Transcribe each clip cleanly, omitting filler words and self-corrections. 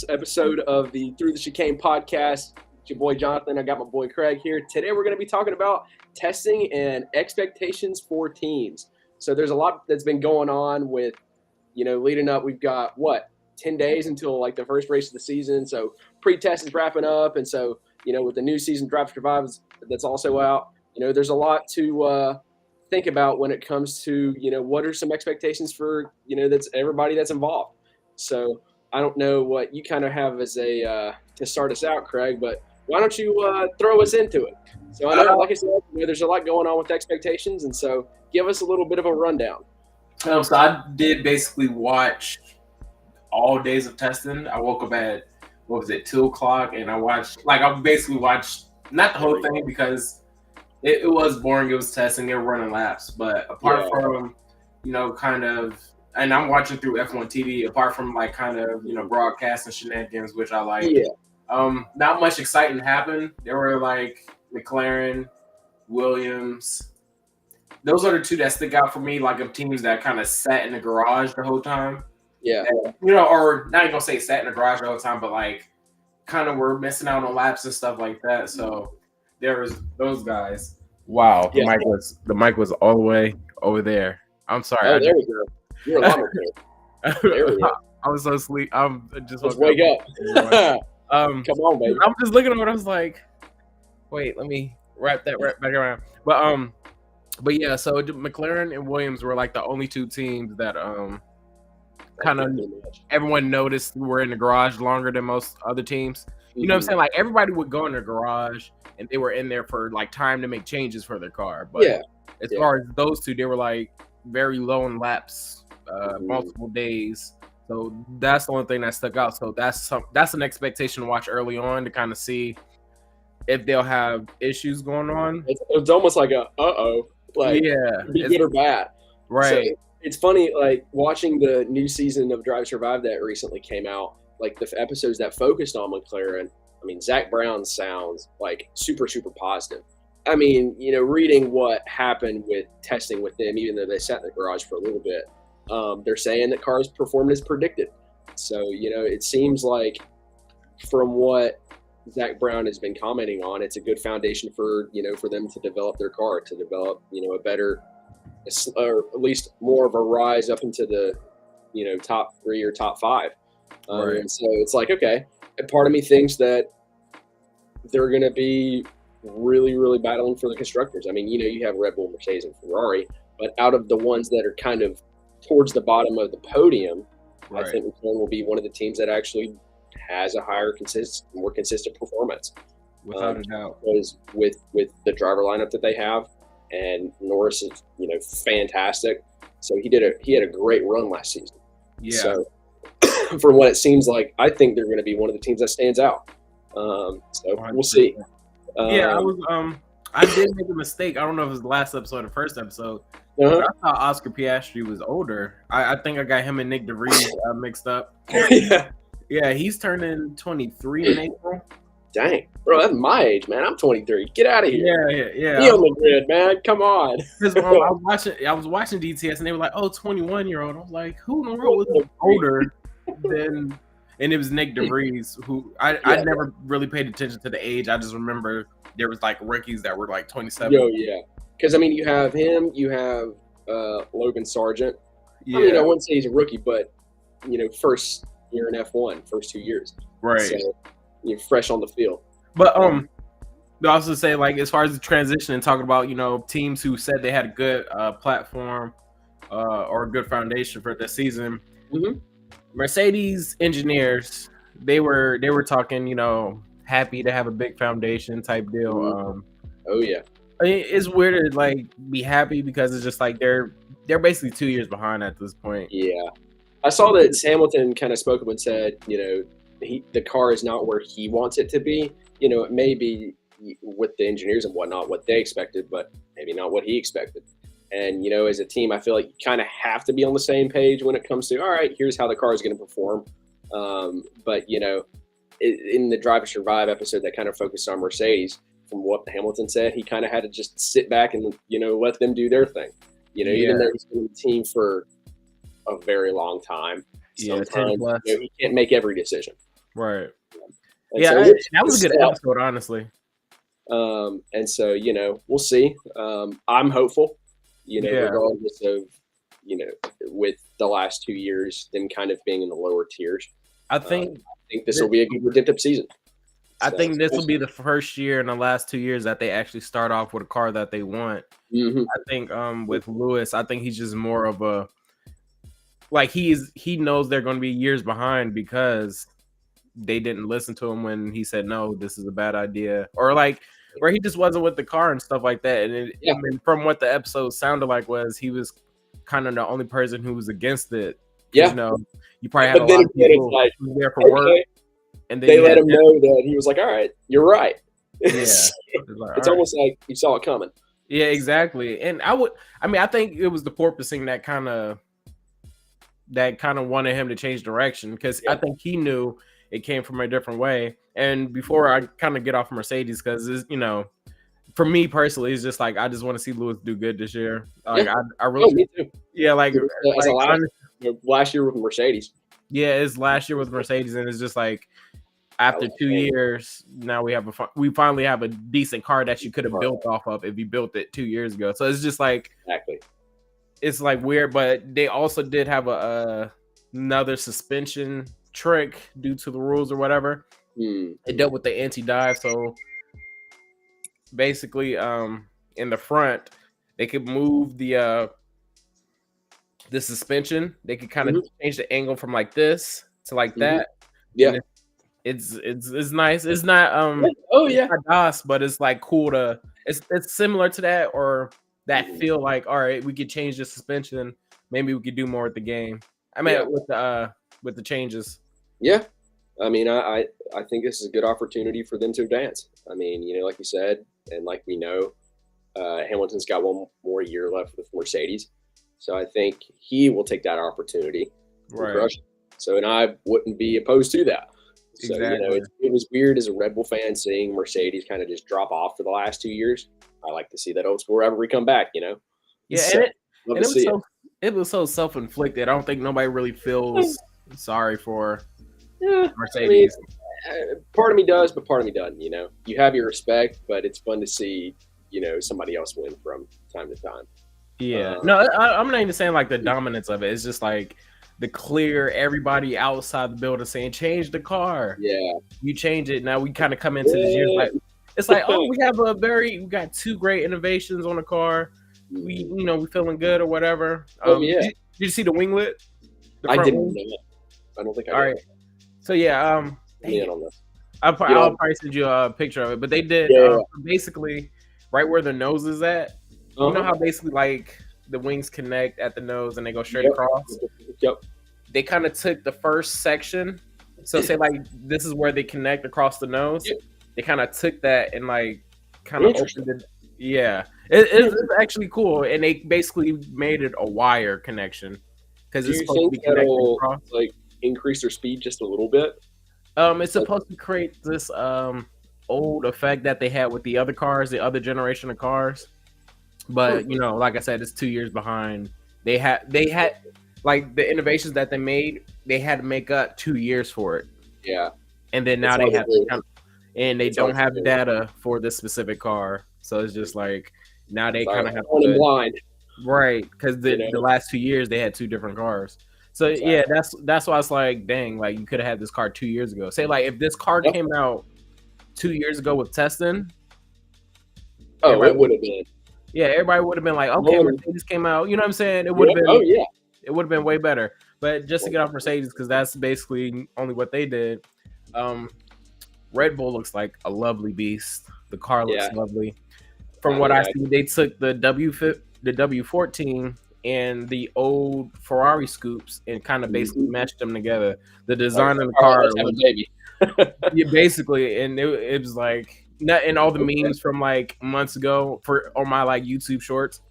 episode of the Through the Chicane podcast. It's your boy Jonathan. I got my boy Craig here. Today we're going to be talking about testing and expectations for teams. So there's a lot that's been going on with, leading up. We've got 10 days until like the first race of the season. So pre-test is wrapping up. And so, with the new season Drive to Survive that's also out, there's a lot to think about when it comes to, what are some expectations for, that's everybody that's involved. So I don't know what you kind of have as a to start us out, Craig, but why don't you throw us into it? So I know, like I said, there's a lot going on with expectations, and so give us a little bit of a rundown. So I did basically watch all days of testing. I woke up at 2:00, and I basically watched not the whole thing because it was boring. It was testing. They were running laps, but apart from kind of. And I'm watching through F1 TV, apart from broadcast and shenanigans, which I like. Yeah. Not much exciting happened. There were McLaren, Williams. Those are the two that stick out for me, of teams that kind of sat in the garage the whole time. Yeah. And, or not even gonna say sat in the garage the whole time, but kind of were missing out on laps and stuff like that. So there was those guys. Wow, Yeah. the mic was all the way over there. I'm sorry. Oh, there we go. You're a lot There we go. I was so asleep. I'm just Let's wake up. Come on, baby. I'm just looking at it. I was like, wait, let me wrap back around. But yeah. So McLaren and Williams were the only two teams that kind of everyone noticed were in the garage longer than most other teams. You know what I'm saying? Everybody would go in their garage and they were in there for time to make changes for their car. But as far as those two, they were very low in laps. Multiple days, so that's the only thing that stuck out. So that's an expectation to watch early on to kind of see if they'll have issues going on. It's almost like a be good or bad, right? So it's funny, watching the new season of Drive to Survive that recently came out, the episodes that focused on McLaren. I mean, Zach Brown sounds super positive. I mean, reading what happened with testing with them, even though they sat in the garage for a little bit. They're saying that cars performed as predicted. So, it seems like from what Zach Brown has been commenting on, it's a good foundation for them to develop their car, to develop, a better, or at least more of a rise up into the, top 3 or top 5. Right. And so it's okay. And part of me thinks that they're going to be really, really battling for the constructors. I mean, you have Red Bull, Mercedes, and Ferrari, but out of the ones that are kind of towards the bottom of the podium, right, I think McLaren will be one of the teams that actually has a more consistent performance. Without a doubt. Because with the driver lineup that they have, and Norris is, fantastic. So he had a great run last season. Yeah. So from what it seems like, I think they're going to be one of the teams that stands out. So 100%. We'll see. I did make a mistake. I don't know if it was the last episode or the first episode. I thought Oscar Piastri was older. I think I got him and Nick DeVries mixed up. Yeah, he's turning 23 in April. Dang, bro, that's my age, man. I'm 23. Get out of here. Yeah. Be on the grid, man. Come on. I was watching DTS and they were like, "Oh, 21-year-old." I was like, "Who in the world was older than?" And it was Nick DeVries, who I never really paid attention to the age. I just remember there was rookies that were 27. Yeah. Because, you have him, you have Logan Sargent. Yeah. I wouldn't say he's a rookie, but, first year in F1, first 2 years. Right. So, you're fresh on the field. But I also say, as far as the transition and talking about, teams who said they had a good platform or a good foundation for the season, Mercedes engineers, they were talking, happy to have a big foundation type deal. Oh, yeah. It's weird to be happy because it's just they're basically 2 years behind at this point. Yeah, I saw that Hamilton kind of spoke up and said, the car is not where he wants it to be. It may be with the engineers and whatnot what they expected, but maybe not what he expected. And as a team, I feel like you kind of have to be on the same page when it comes to, all right, here's how the car is going to perform. But in the Drive to Survive episode that kind of focused on Mercedes, from what Hamilton said, he kind of had to just sit back and, let them do their thing. Even though he's been in the team for a very long time, Yeah, 10 sometimes plus. he can't make every decision. Right. And Yeah, so that was a good episode, honestly. and so we'll see. I'm hopeful. Yeah. Regardless of with the last 2 years, them kind of being in the lower tiers. I think this will be a good redemptive season. I think this will be the first year in the last 2 years that they actually start off with a car that they want. Mm-hmm. I think with Lewis, I think he's just more of a he knows they're going to be years behind because they didn't listen to him when he said no, this is a bad idea, or he just wasn't with the car and stuff like that. And I mean, from what the episode sounded like was he was kind of the only person who was against it. Yeah, you probably had a lot of people who were there for work. And then they let him know that he was like, all right, you're right. Yeah. It's almost like you saw it coming. Yeah, exactly. And I think it was the porpoising that kind of wanted him to change direction, because I think he knew it came from a different way. And before I kind of get off Mercedes, because for me personally, it's just like I just want to see Lewis do good this year. Like I really, me too. Yeah, last year with Mercedes. Yeah, it's last year with Mercedes, and it's just like after 2 years, now we finally have a decent car that you could have built off of if you built it 2 years ago. So it's just like it's like weird, but they also did have another suspension trick due to the rules or whatever. It dealt with the anti-dive, so basically in the front they could move the suspension. They could kind of change the angle from like this to like that. Yeah, it's nice. It's not it's not DOS, but it's like cool to it's similar to that, or that feel like, all right, we could change the suspension, maybe we could do more with the game. I mean with the changes. Yeah, I mean, I think this is a good opportunity for them to advance. I mean, like you said, and like we know, Hamilton's got one more year left with Mercedes, so I think he will take that opportunity. Right. So, and I wouldn't be opposed to that. So, exactly. It was weird as a Red Bull fan seeing Mercedes kind of just drop off for the last 2 years. I like to see that old school rivalry come back, Yeah, so, it was so self-inflicted. I don't think nobody really feels sorry for Mercedes. I mean, part of me does, but part of me doesn't. You have your respect, but it's fun to see somebody else win from time to time. Yeah, no, I'm not even saying like the dominance of it. It's just like the clear, everybody outside the building saying change the car. Yeah, you change it. Now we kind of come into this year like it's like, oh, we got 2 great innovations on the car. We feeling good or whatever. Did you see the winglet? I didn't know. I don't think I did. All right. So yeah, I'll probably send you a picture of it. But they did basically right where the nose is at. You know how basically like the wings connect at the nose and they go straight across? Yep. They kind of took the first section. So say like this is where they connect across the nose. Yep. They kind of took that and like kind of opened it. Yeah. It's actually cool. And they basically made it a wire connection. Because it's supposed to be connected across. Like increase their speed just a little bit? It's supposed to create this old effect that they had with the other cars, the other generation of cars. But like I said, it's 2 years behind. They had like the innovations that they made, they had to make up 2 years for it. Yeah. And then now they have to and they don't have data for this specific car. So it's just like now they kind of have to blind. Right, because the last 2 years they had 2 different cars. So yeah, that's why it's like, dang, like you could have had this car 2 years ago. Say like if this car came out 2 years ago with testing, it would have been. Yeah, everybody would have been like, okay, Mercedes came out. You know what I'm saying? It would have been. It would have been way better. But just to get off Mercedes, because that's basically only what they did. Red Bull looks like a lovely beast. The car looks lovely. From what I see, they took the W14 and the old Ferrari scoops and kind of basically matched them together. The design of the car was basically, and it was like, and all the memes from like months ago on my like YouTube shorts,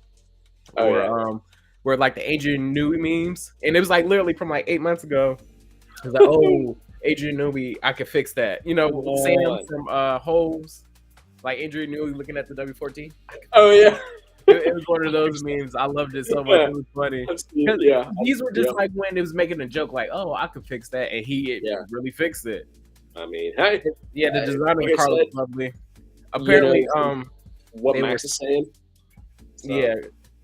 where like the Adrian Newey memes, and it was like literally from like 8 months ago. It was like, oh, Adrian Newey, I could fix that. Sam from Holes, like Adrian Newey looking at the W14. Oh yeah. It was one of those memes. I loved it so much. It was funny. Yeah. These were just like when it was making a joke, like, "Oh, I could fix that," and he really fixed it. I mean, hey, Yeah, the design of the car was lovely. Apparently, what Max is saying. So. Yeah,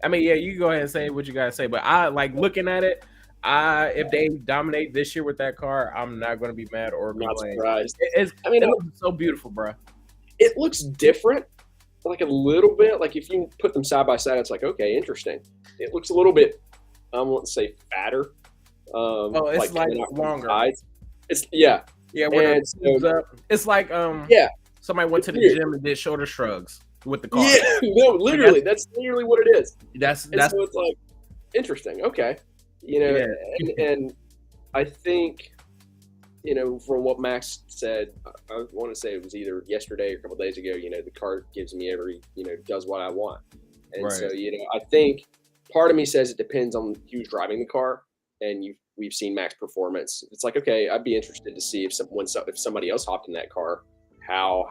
I mean, yeah, you can go ahead and say what you gotta say, but I like looking at it. If they dominate this year with that car, I'm not gonna be mad or not surprised. It looks so beautiful, bro. It looks different, like a little bit. Like if you put them side by side, it's like, okay, interesting. It looks a little bit, I won't say fatter. It's like longer. It's yeah. When it moves up, it's like somebody went to the gym and did shoulder shrugs with the car. Yeah, no, literally, that's literally what it is. That's so it's like interesting. Okay, and I think from what Max said, I want to say it was either yesterday or a couple days ago. The car gives me does what I want, and so I think part of me says it depends on who's driving the car, and we've seen Max performance. It's like, okay, I'd be interested to see if somebody else hopped in that car, how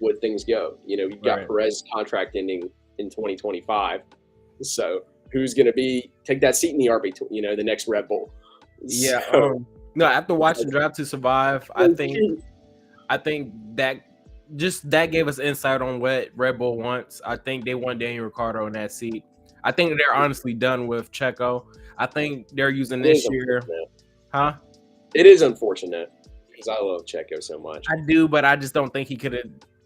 would things go? You've got Perez's contract ending in 2025, so who's going to take that seat in the RB? The next Red Bull. Yeah. So, no, after watching Drive to Survive, I think that gave us insight on what Red Bull wants. I think they want Daniel Ricciardo in that seat. I think they're honestly done with Checo. I think they're using this year. Huh? It is unfortunate because I love Checo so much. I do, but I just don't think he could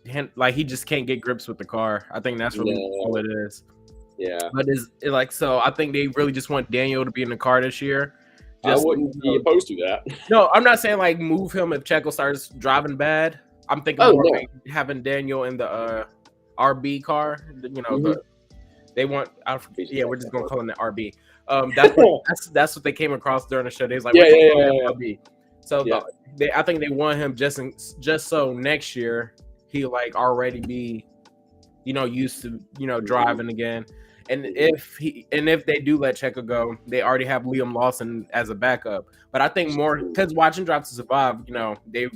have. Like, he just can't get grips with the car. I think that's really all it is. Yeah. But so I think they really just want Daniel to be in the car this year. I wouldn't be opposed to that. No, I'm not saying like move him if Checo starts driving bad. I'm thinking more like having Daniel in the RB car. They want. We're just gonna call him the RB. That's what they came across during the show. They was like, RB. So I think they want him just so next year he like already be, used to driving again. And if they do let Checo go, they already have Liam Lawson as a backup. But I think more because watching Drive to Survive, they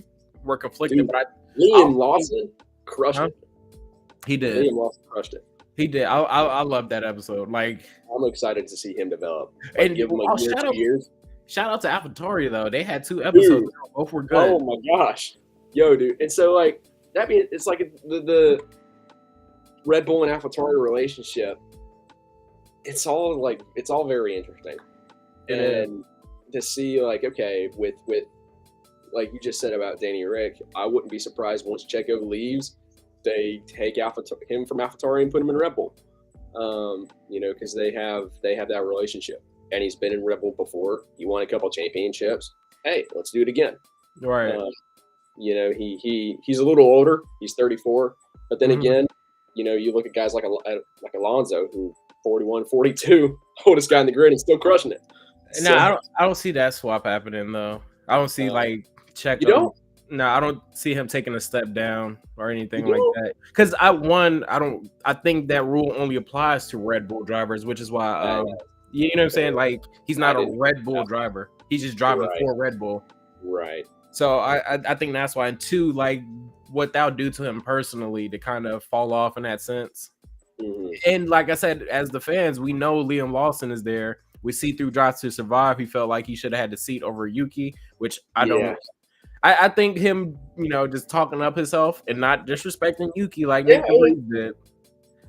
were conflicted. Dude, but Liam Lawson crushed it. He did. Liam Lawson crushed it. He did. I love that episode. Like, I'm excited to see him develop. And give him like year, 2 years. Shout out to AlphaTauri though. They had 2 episodes. Both were good. Oh my gosh, dude. And so like that means it's like the Red Bull and AlphaTauri relationship. It's all very interesting, and to see like, okay, with like you just said about Danny Rick, I wouldn't be surprised once Checo leaves, they take him from AlphaTauri and put him in Red Bull, because they have that relationship, and he's been in Red Bull before. He won a couple championships. Hey, let's do it again. Right. He's a little older. He's 34, but then again, you look at guys like Alonso, who 41, 42, oldest guy in the grid and still crushing it. No, I don't see that swap happening though. I don't see like Checo. You don't? No, I don't see him taking a step down or anything like that. Because I think that rule only applies to Red Bull drivers, which is why you know what I'm saying? Like, he's not a Red Bull driver. He's just driving for Red Bull. Right. So I think that's why. And 2, like, what that'll do to him personally to kind of fall off in that sense. Mm-hmm. And like I said, as the fans, we know Liam Lawson is there. We see through Drive to Survive, he felt like he should have had the seat over Yuki, which I don't. I think him, just talking up himself and not disrespecting Yuki like Nick did.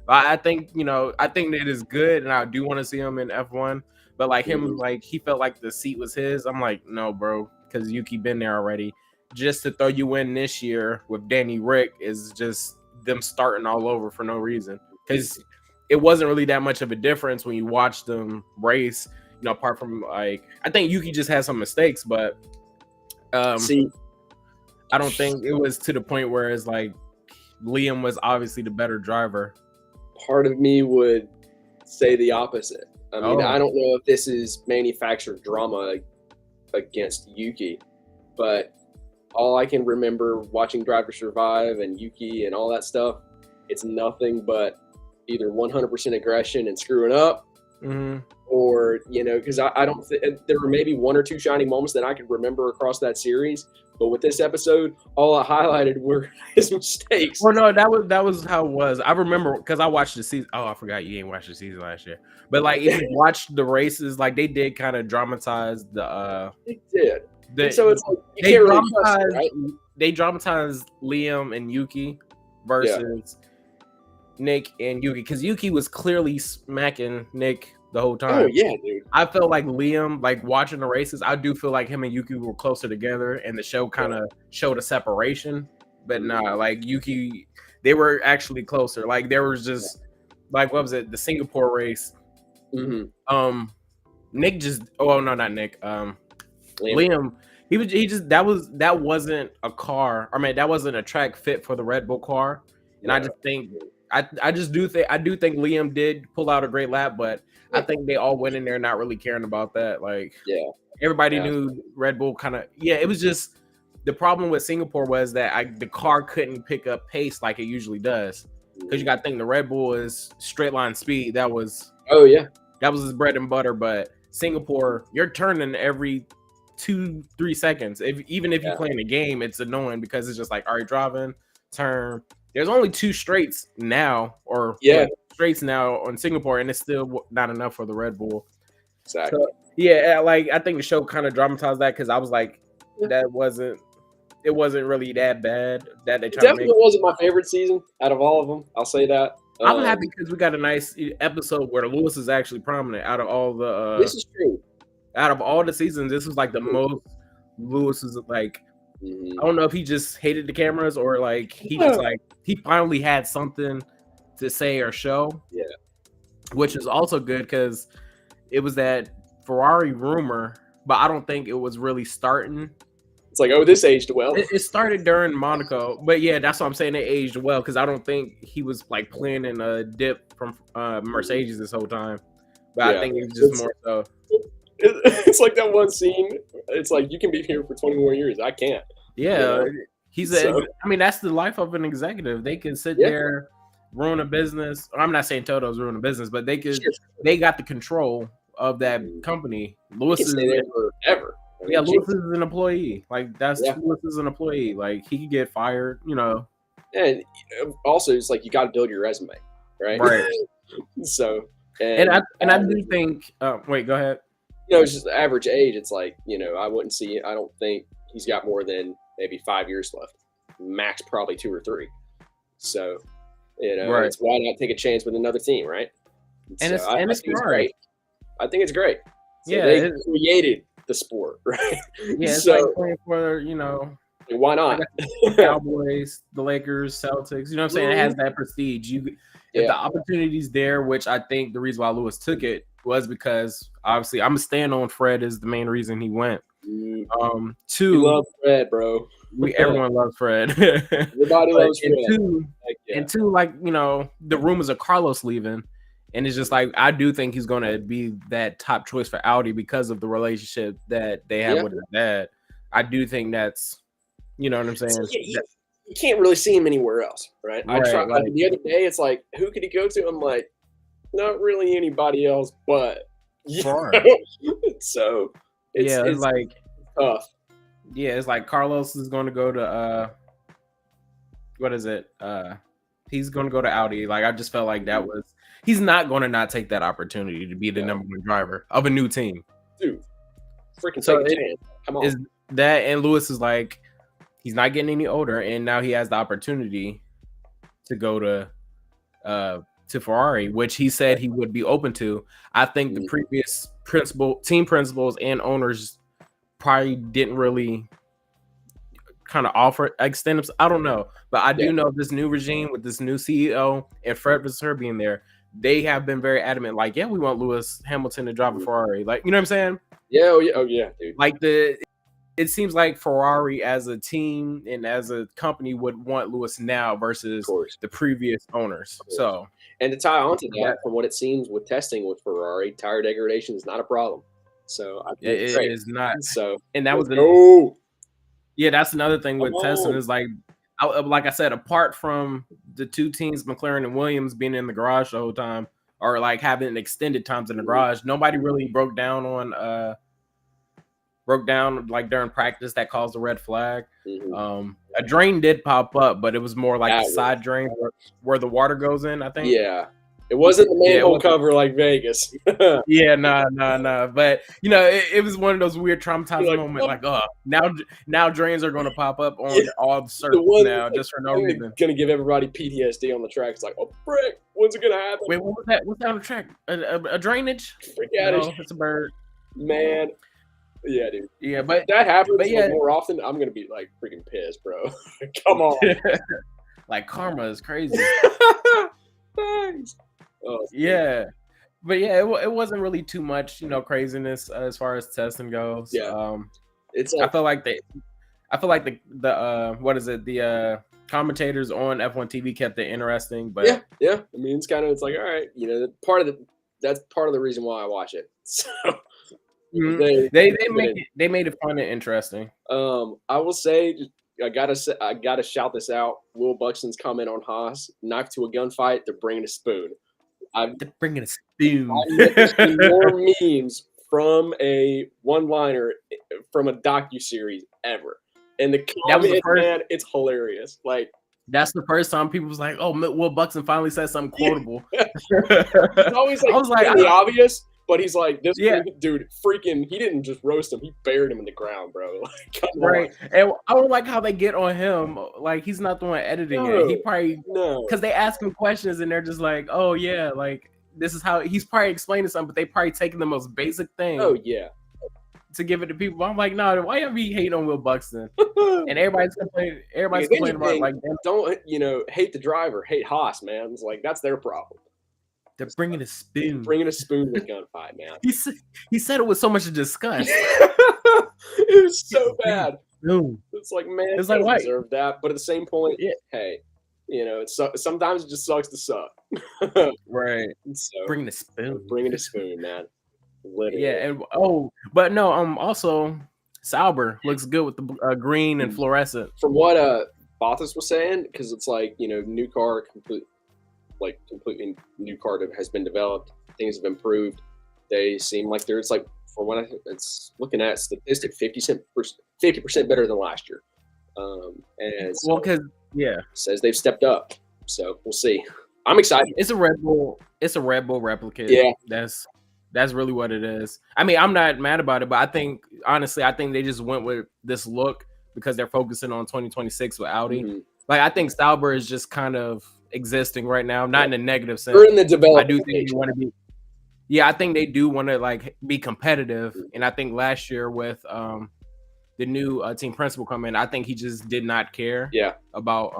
I think it is good, and I do want to see him in F1. But like him, like he felt like the seat was his. I'm like, no, bro, because Yuki been there already. Just to throw you in this year with Danny Rick is just them starting all over for no reason. Because it wasn't really that much of a difference when you watched them race, apart from like, I think Yuki just had some mistakes, but I don't think it was to the point where it's like Liam was obviously the better driver. Part of me would say the opposite. I mean, I don't know if this is manufactured drama against Yuki, but all I can remember watching Drive to Survive and Yuki and all that stuff, it's nothing but either 100% aggression and screwing up, or because I don't there were maybe one or two shining moments that I could remember across that series, but with this episode, all I highlighted were his mistakes. Well, no, that was how it was. I remember because I watched the season. Oh, I forgot you ain't watched the season last year. But like, if you watched the races, like they did kind of dramatize the. They did. And so it's like you can't really trust it, right? They dramatized Liam and Yuki versus Nick and Yuki, because Yuki was clearly smacking Nick the whole time. Oh yeah, dude. I felt like Liam, like watching the races, I do feel like him and Yuki were closer together, and the show kind of showed a separation. But nah, like Yuki, they were actually closer. Like there was just like, what was it? The Singapore race. Nick just not Nick. Liam. That wasn't a car. I mean, that wasn't a track fit for the Red Bull car. And I just think I do think Liam did pull out a great lap, but I think they all went in there not really caring about that. Like everybody knew Red Bull kind of it was just the problem with Singapore was that the car couldn't pick up pace like it usually does. Because you got to think the Red Bull is straight line speed. That was that was his bread and butter. But Singapore, you're turning every 2-3 seconds. Even if you're playing a game, it's annoying because it's just like, all right, driving, turn. There's only 2 straights now, straights now on Singapore, and it's still not enough for the Red Bull. Exactly. So, like I think the show kind of dramatized that because I was like, it wasn't really that bad that they tried definitely to make. Wasn't my favorite season out of all of them. I'll say that. I'm happy because we got a nice episode where Lewis is actually prominent out of all the. This is true. Out of all the seasons, this was like the most Lewis is like. I don't know if he just hated the cameras or like he just like he finally had something to say or show. Yeah, which is also good because it was that Ferrari rumor, but I don't think it was really starting. It's like, oh, this aged well. It started during Monaco, but yeah, that's what I'm saying. It aged well because I don't think he was like planning a dip from Mercedes this whole time. But I think it was just more so. It's like that one scene. It's like, you can be here for 20 more years. I can't. Yeah, I mean, that's the life of an executive. They can sit there, ruin a business. I'm not saying Toto's ruin a business, but they could. They got the control of that company. Lewis is there forever. Lewis is an employee. Like Lewis is an employee. Like he could get fired. And also, it's like you got to build your resume, right? Right. So. And I do think. Wait, go ahead. It's just the average age. It's like, I don't think he's got more than maybe 5 years left. Max probably 2 or 3. So, it's why not take a chance with another team, right? And it's great. I think it's great. So they created the sport, right? Yeah, it's like playing for, why not? The Cowboys, the Lakers, Celtics. You know what I'm saying? It has that prestige. If the opportunity's there, which I think the reason why Lewis took it was because obviously I'm staying on Fred is the main reason he went. Two, you love Fred, bro. Everyone loves Fred. Everybody loves Fred. And two, like, the rumors of Carlos leaving. And it's just like, I do think he's going to be that top choice for Audi because of the relationship that they have with his dad. I do think that's, you know what I'm saying? You can't really see him anywhere else, right? I tried the other day. It's like, who could he go to? I'm like, not really anybody else, but so it's like tough. Yeah, it's like Carlos is going to go to what is it? He's going to go to Audi. Like I just felt like that was he's not going to not take that opportunity to be the number one driver of a new team, dude. Freaking take a chance. Come on. Is that and Lewis is like he's not getting any older, and now he has the opportunity to go to Ferrari, which he said he would be open to. I think the previous team principals and owners probably didn't really kind of extend them. I don't know, but I do know this new regime with this new CEO and Fred Vasseur being there, they have been very adamant. Like, we want Lewis Hamilton to drive a Ferrari. Like, you know what I'm saying? Yeah, oh yeah, dude. Like it seems like Ferrari as a team and as a company would want Lewis now versus the previous owners. So, and to tie on to that, from what it seems with testing with Ferrari, tire degradation is not a problem. So I think it is not. So, and that was that's another thing with testing is like I said, apart from the two teams, McLaren and Williams being in the garage the whole time, or like having extended times in the garage. Nobody really broke down like during practice that caused a red flag. A drain did pop up, but it was more like the side drain where the water goes in, I think. Yeah. It wasn't the manhole cover like Vegas. Yeah, nah. But it was one of those weird traumatizing moments. Like, oh, now drains are going to pop up on all the surface now, just for no reason. Going to give everybody PTSD on the track. It's like, oh frick, when's it going to happen? Wait, what was that? What's down the track? A drainage? No, it's a bird. Man. Yeah, dude. Yeah, but that happens more often. I'm gonna be like freaking pissed, bro. Come on. Like karma is crazy. Thanks. Oh, yeah, but yeah, it wasn't really too much, craziness as far as testing goes. Yeah. It's like, I feel like the what is it? The commentators on F1 TV kept it interesting, but yeah. I mean, it's like, all right, that's part of the reason why I watch it. So. They made it fun and interesting. I will say, I gotta shout this out. Will Buxton's comment on Haas: knife to a gunfight. They're bringing a spoon. They're bringing a spoon. I've seen more memes from a one-liner from a docu-series ever, and the comment, man, it's hilarious. Like. That's the first time people was like, "Oh, Will Buxton finally said something quotable." It's always like, I was like the obvious. But he's like, this dude, freaking, he didn't just roast him. He buried him in the ground, bro. Like, come on. And I don't like how they get on him. Like, he's not the one editing it. He probably, because they ask him questions and they're just like, oh, yeah, like, this is how, he's probably explaining something, but they probably taking the most basic thing. Oh, yeah. To give it to people. I'm like, no, why y'all be hating on Will Buxton? And everybody's complaining about, like, don't, hate the driver, hate Haas, man. It's like, that's their problem. They're bringing a spoon. Bringing a spoon to gunfight, man. He said it with so much disgust. It was so bad. It's like, man, it's like, why deserve that? But at the same point, hey, sometimes it just sucks to suck. Right. So, bringing a spoon. Bringing a spoon, man. Literally. Yeah, and but no, also Sauber looks good with the green and fluorescent. From what Bottas was saying, because it's like, new car, completely new car has been developed. Things have improved. They seem like there's like, from what it's looking at statistic, 50% better than last year. And so because says they've stepped up. So we'll see. I'm excited. It's a Red Bull replicate. Yeah, that's really what it is. I mean, I'm not mad about it, but I think they just went with this look because they're focusing on 2026 with Audi. Mm-hmm. Like, I think Sauber is just kind of existing right now, not in a negative sense. We're in the development. I do think they want to be. Yeah, I think they do want to like be competitive, and I think last year with the new team principal come in, I think he just did not care. About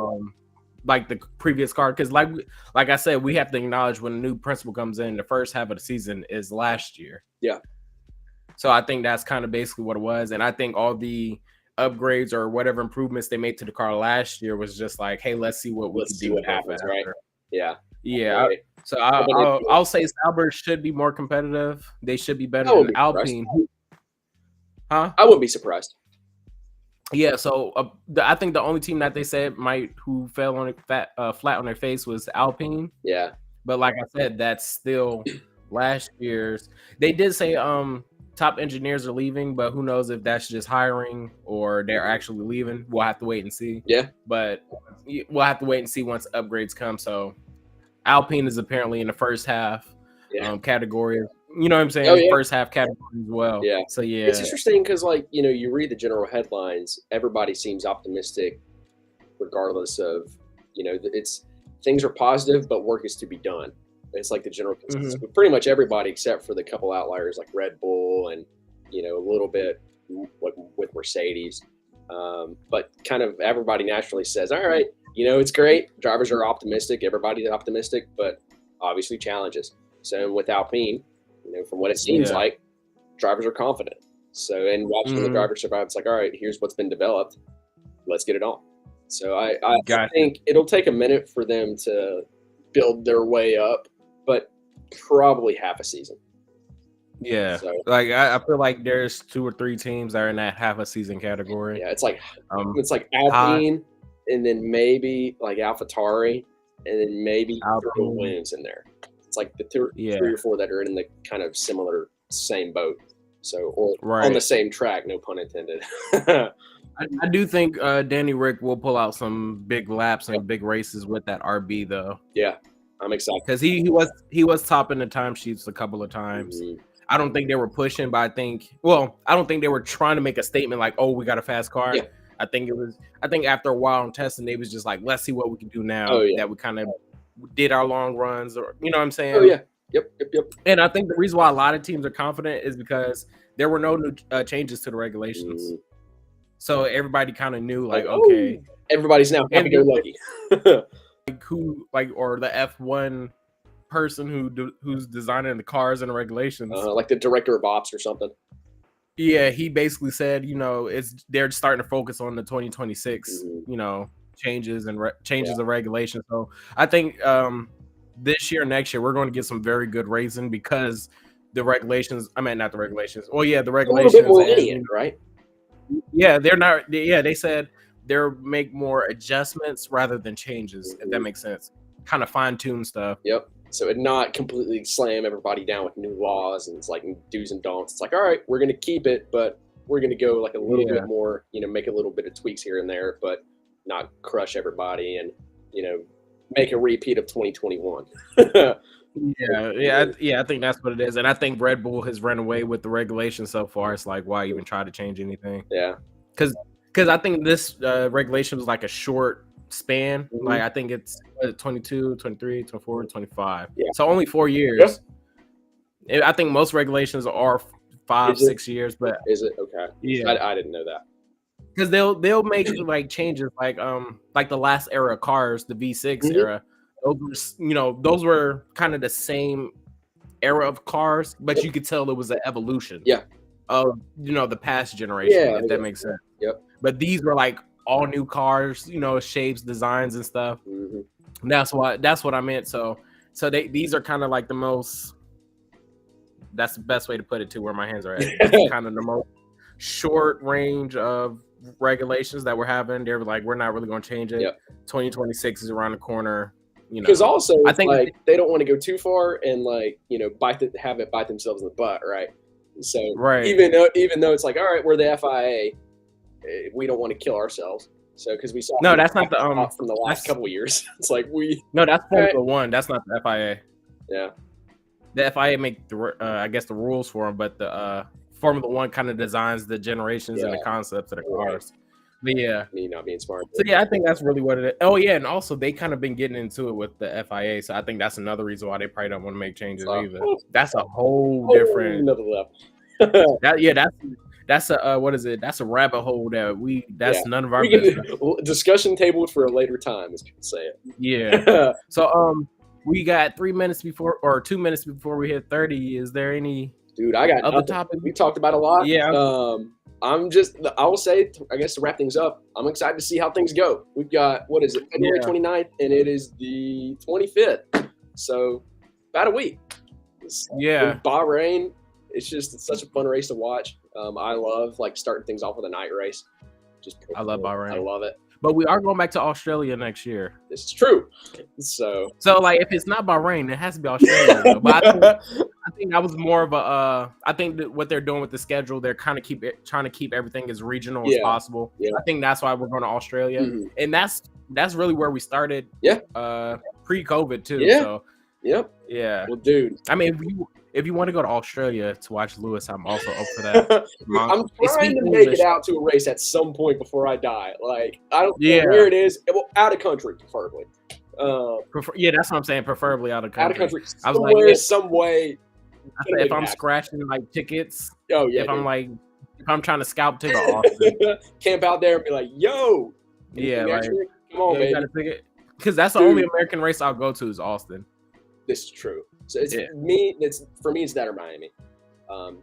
like the previous car, because like I said, we have to acknowledge when a new principal comes in, the first half of the season is last year. Yeah. So I think that's kind of basically what it was, and I think all the upgrades or whatever improvements they made to the car last year was just like, hey, let's see what we can do. What happens, right? Yeah. Right. So I'll say Sauber should be more competitive. They should be better than Alpine. Huh? I wouldn't be surprised. Yeah. So I think the only team that they said who fell on flat on their face was Alpine. Yeah. But like I said, that's still last year's. They did say top engineers are leaving, but who knows if that's just hiring or they're actually leaving. We'll have to wait and see. Yeah. But we'll have to wait and see once upgrades come. So Alpine is apparently in the first half category. You know what I'm saying? Oh, yeah. First half category as well. Yeah. So yeah. It's interesting because you read the general headlines, everybody seems optimistic regardless of, it's things are positive, but work is to be done. It's like the general consensus with pretty much everybody except for the couple outliers like Red Bull and, a little bit with Mercedes. But kind of everybody naturally says, all right, it's great. Drivers are optimistic. Everybody's optimistic, but obviously challenges. So with Alpine, from what it seems like, drivers are confident. So, and watching the driver survive, it's like, all right, here's what's been developed. Let's get it on. So I think it'll take a minute for them to build their way up, but probably half a season. Yeah. So, like I feel like there's 2 or 3 teams that are in that half a season category. Yeah, it's like Alpine, and then maybe like AlphaTauri, and then maybe throw Williams in there. It's like the three or four that are in the kind of similar same boat. So, or on the same track, no pun intended. I do think Danny Rick will pull out some big laps and big races with that RB though. Yeah, I'm excited because he was topping the timesheets a couple of times. Mhm. I don't think they were pushing, but I don't think they were trying to make a statement like, "Oh, we got a fast car." Yeah. I think after a while in testing, they was just like, "Let's see what we can do now that we kind of did our long runs," or you know what I'm saying? Oh yeah, yep. And I think the reason why a lot of teams are confident is because there were no new changes to the regulations. So everybody kind of knew, like, okay, everybody's now happy-go-lucky. Or the F1 person who's designing the cars and the regulations, like the director of ops or something. Yeah, he basically said, they're starting to focus on the 2026, changes and changes of regulation. So I think this year, next year, we're going to get some very good racing because the regulations. I mean, not the regulations. Well, yeah, the regulations. A little bit more lenient, right? Yeah, they're not. Yeah, they said they'll make more adjustments rather than changes. If that makes sense, kind of fine tune stuff. Yep. So it not completely slam everybody down with new laws and it's like do's and don'ts. It's like, all right, we're going to keep it, but we're going to go like a little bit more, make a little bit of tweaks here and there, but not crush everybody and, make a repeat of 2021. I think that's what it is. And I think Red Bull has run away with the regulations so far. It's like, why even try to change anything? Yeah. Because I think this regulation was like a short span. Like I think it's 22, 23, 24, 25. Yeah. So only 4 years. Yep. I think most regulations are 5-6 years, but is it okay? Yeah, I didn't know that. Because they'll make like changes like the last era of cars, the V6 era. Those were kind of the same era of cars, but you could tell it was an evolution. Yeah. Of the past generation, if that makes sense. Yep. But these were like all new cars, shapes, designs, and stuff. That's what I meant. So these are kind of like the most. That's the best way to put it too. Where my hands are at, it's kind of the most short range of regulations that we're having. They're like, we're not really going to change it. 2026 is around the corner. Because also, I think like they don't want to go too far and have it bite themselves in the butt, right? So even though it's like, all right, we're the FIA, we don't want to kill ourselves. So because we saw that's not the from the last couple of years. It's like that's Formula One. That's not the FIA. Yeah, the FIA make the rules for them, but the Formula One kind of designs the generations and the concepts of the cars. But me not being smart. So I think that's really what it is. Oh yeah, and also they kind of been getting into it with the FIA, so I think that's another reason why they probably don't want to make changes either. That's a whole different another level. That's a what is it? That's a rabbit hole that's none of our business. Discussion table for a later time, as people say it. Yeah. So we got 3 minutes before or 2 minutes before we hit 30. Is there any? Dude, I got other topics we talked about a lot. Yeah. I will say, I guess to wrap things up, I'm excited to see how things go. We've got, what is it, February 29th, and it is the 25th. So about a week. Bahrain, it's such a fun race to watch. I love starting things off with a night race. I love Bahrain. I love it. But we are going back to Australia next year. This is true. So if it's not Bahrain, it has to be Australia. Though. But I think that was more of a. I think that what they're doing with the schedule, they're kind of trying to keep everything as regional as possible. Yeah. I think that's why we're going to Australia, and that's really where we started. Yeah. Pre-COVID too. Yeah. So, yep. Yeah. Well, dude. I mean, if you want to go to Australia to watch Lewis, I'm also up for that. I'm trying to make it out to a race at some point before I die. Like, I don't know where it is. Well, out of country, preferably. That's what I'm saying. Preferably out of country. Out of country. I was like, some way. If I'm scratching tickets. Oh yeah. If I'm trying to scalp ticket Austin, camp out there and be like, yo. Yeah. Come on, baby. Because that's the only American race I'll go to is Austin. This is true. So it's for me, it's that or Miami,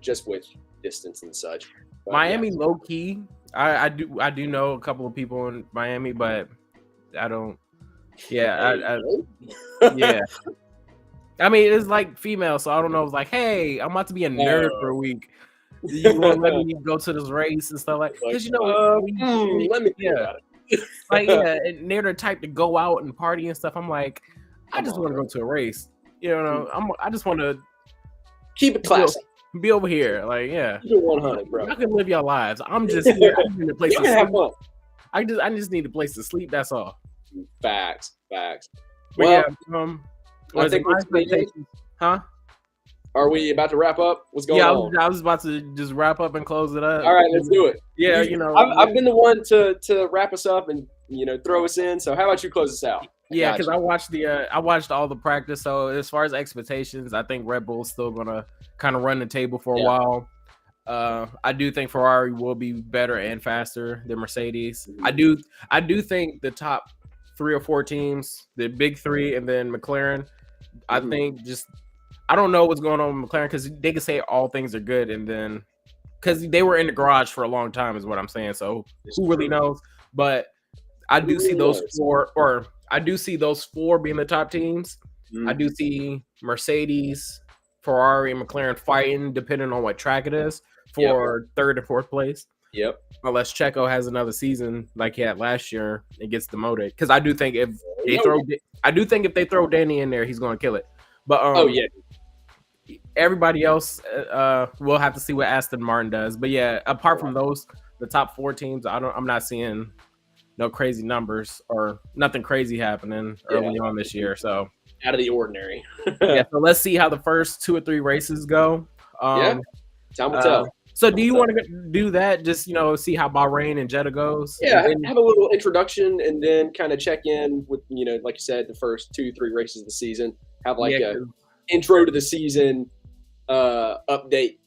just with distance and such. But Miami, low key. I do know a couple of people in Miami, but I don't. Yeah, yeah. I mean, it's like female, so I don't know. It's like, hey, I'm about to be a nerd for a week. You want to let me go to this race and stuff because let me and they're the type to go out and party and stuff. I'm like, I just want to go to a race. I just want to Keep it classy. be over here. Like, yeah. Keep it 100, bro. Y'all can live your lives. I'm just here. I just need a place You to can have sleep. fun. I just need a place to sleep. That's all. Facts. But Well, yeah, I think we're huh? Are we about to wrap up? What's going on? I was about to just wrap up and close it up. All right, let's do it. Yeah, I've been the one to wrap us up and throw us in. So how about you close us out? Yeah, because I watched all the practice. So as far as expectations, I think Red Bull's still gonna kind of run the table for a while. I do think Ferrari will be better and faster than Mercedes. I do think the top 3 or 4 teams, the big 3, and then McLaren. I think I don't know what's going on with McLaren because they can say all things are good, and then because they were in the garage for a long time is what I'm saying. So who really knows? But I do see those 4, or I do see those 4 being the top teams. I do see Mercedes, Ferrari, and McLaren fighting, depending on what track it is, for 3rd or 4th place. Yep. Unless Checo has another season like he had last year and gets demoted, because I do think if they throw Danny in there, he's going to kill it. But everybody else, we'll have to see what Aston Martin does. But yeah, apart from those, the top 4 teams, I'm not seeing no crazy numbers or nothing crazy happening early on this year. So out of the ordinary. So let's see how the first 2 or 3 races go. Time will tell. So do you want to do that? Just see how Bahrain and Jeddah goes. Yeah, have a little introduction and then kind of check in with like you said, the first 2-3 races of the season. Have like a intro to the season update.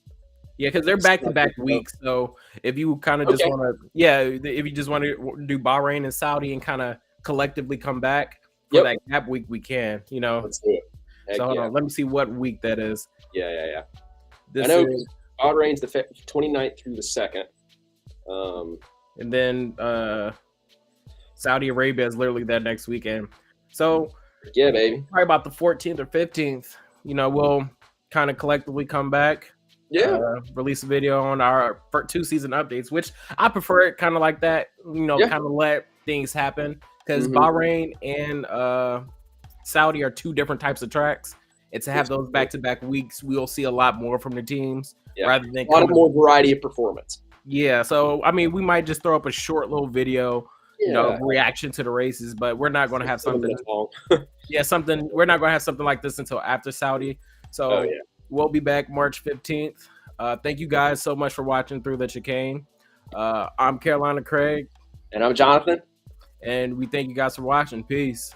Yeah, because they're back-to-back weeks. So if you kind of just want to, if you just want to do Bahrain and Saudi and kind of collectively come back for that gap week, we can. Let's do it. So hold on, let me see what week that is. Yeah. This I know Bahrain's the 29th through the 2nd. And then Saudi Arabia is literally that next weekend. So yeah, baby. Probably about the 14th or 15th, we'll kind of collectively come back. Yeah. Release a video on our 2 season updates, which I prefer it kind of like that, kind of let things happen. Because Bahrain and Saudi are 2 different types of tracks. And to have those back-to-back weeks, we'll see a lot more from the teams rather than a lot more variety of performance. Yeah, so I mean, we might just throw up a short little video, reaction to the races, but we're not going to have something. We're not going to have something like this until after Saudi. So we'll be back March 15th. Thank you guys so much for watching through the Chicane. I'm Carolina Craig, and I'm Jonathan, and we thank you guys for watching. Peace.